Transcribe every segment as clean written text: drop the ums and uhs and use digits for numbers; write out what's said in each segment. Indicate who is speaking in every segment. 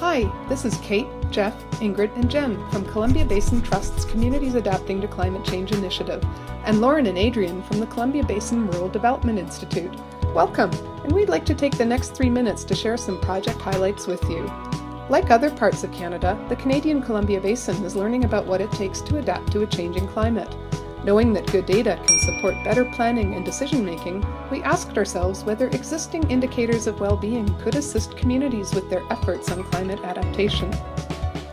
Speaker 1: Hi, this is Kate, Jeff, Ingrid, and Jen from Columbia Basin Trust's Communities Adapting to Climate Change Initiative, and Lauren and Adrian from the Columbia Basin Rural Development Institute. Welcome, and we'd like to take the next 3 minutes to share some project highlights with you. Like other parts of Canada, the Canadian Columbia Basin is learning about what it takes to adapt to a changing climate. Knowing that good data can support better planning and decision-making, we asked ourselves whether existing indicators of well-being could assist communities with their efforts on climate adaptation.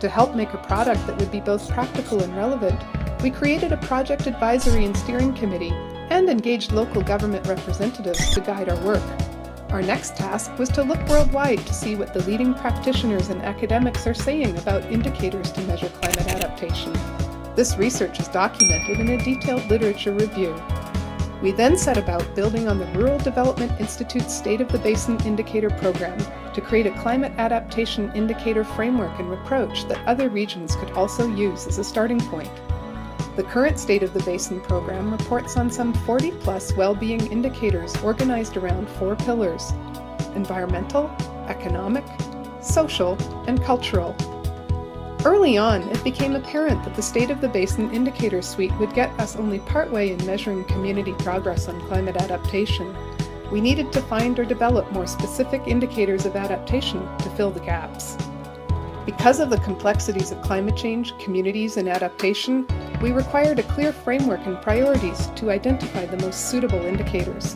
Speaker 1: To help make a product that would be both practical and relevant, we created a project advisory and steering committee and engaged local government representatives to guide our work. Our next task was to look worldwide to see what the leading practitioners and academics are saying about indicators to measure climate adaptation. This research is documented in a detailed literature review. We then set about building on the Rural Development Institute's State of the Basin Indicator Program to create a climate adaptation indicator framework and approach that other regions could also use as a starting point. The current State of the Basin program reports on some 40-plus well-being indicators organized around 4 pillars: environmental, economic, social, and cultural. Early on, it became apparent that the State of the Basin Indicator Suite would get us only partway in measuring community progress on climate adaptation. We needed to find or develop more specific indicators of adaptation to fill the gaps. Because of the complexities of climate change, communities, and adaptation, we required a clear framework and priorities to identify the most suitable indicators.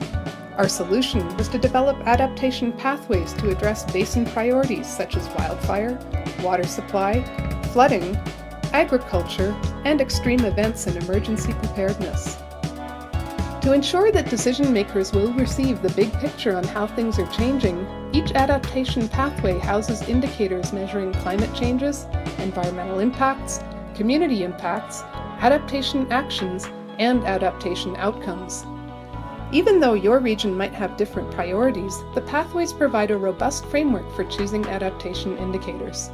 Speaker 1: Our solution was to develop adaptation pathways to address basin priorities such as wildfire, water supply, flooding, agriculture, and extreme events and emergency preparedness. To ensure that decision makers will receive the big picture on how things are changing, each adaptation pathway houses indicators measuring climate changes, environmental impacts, community impacts, adaptation actions, and adaptation outcomes. Even though your region might have different priorities, the pathways provide a robust framework for choosing adaptation indicators.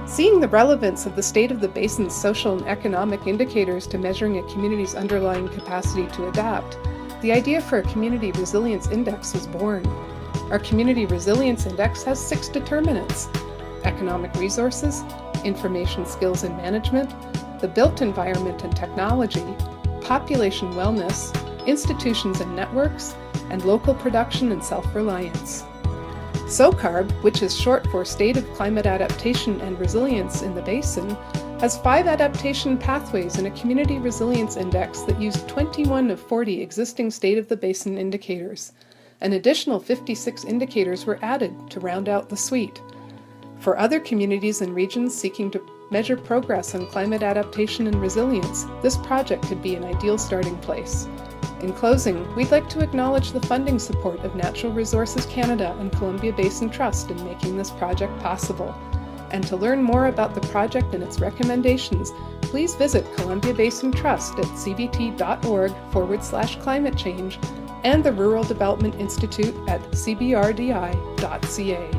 Speaker 1: Seeing the relevance of the State of the Basin's social and economic indicators to measuring a community's underlying capacity to adapt, the idea for a Community Resilience Index was born. Our Community Resilience Index has 6 determinants: economic resources, information skills and management, the built environment and technology, population wellness, institutions and networks, and local production and self-reliance. SoCARB, which is short for State of Climate Adaptation and Resilience in the Basin, has 5 adaptation pathways in a Community Resilience Index that use 21 of 40 existing State of the Basin indicators. An additional 56 indicators were added to round out the suite. For other communities and regions seeking to measure progress on climate adaptation and resilience, this project could be an ideal starting place. In closing, we'd like to acknowledge the funding support of Natural Resources Canada and Columbia Basin Trust in making this project possible. And to learn more about the project and its recommendations, please visit Columbia Basin Trust at cbt.org/climate change and the Rural Development Institute at cbrdi.ca.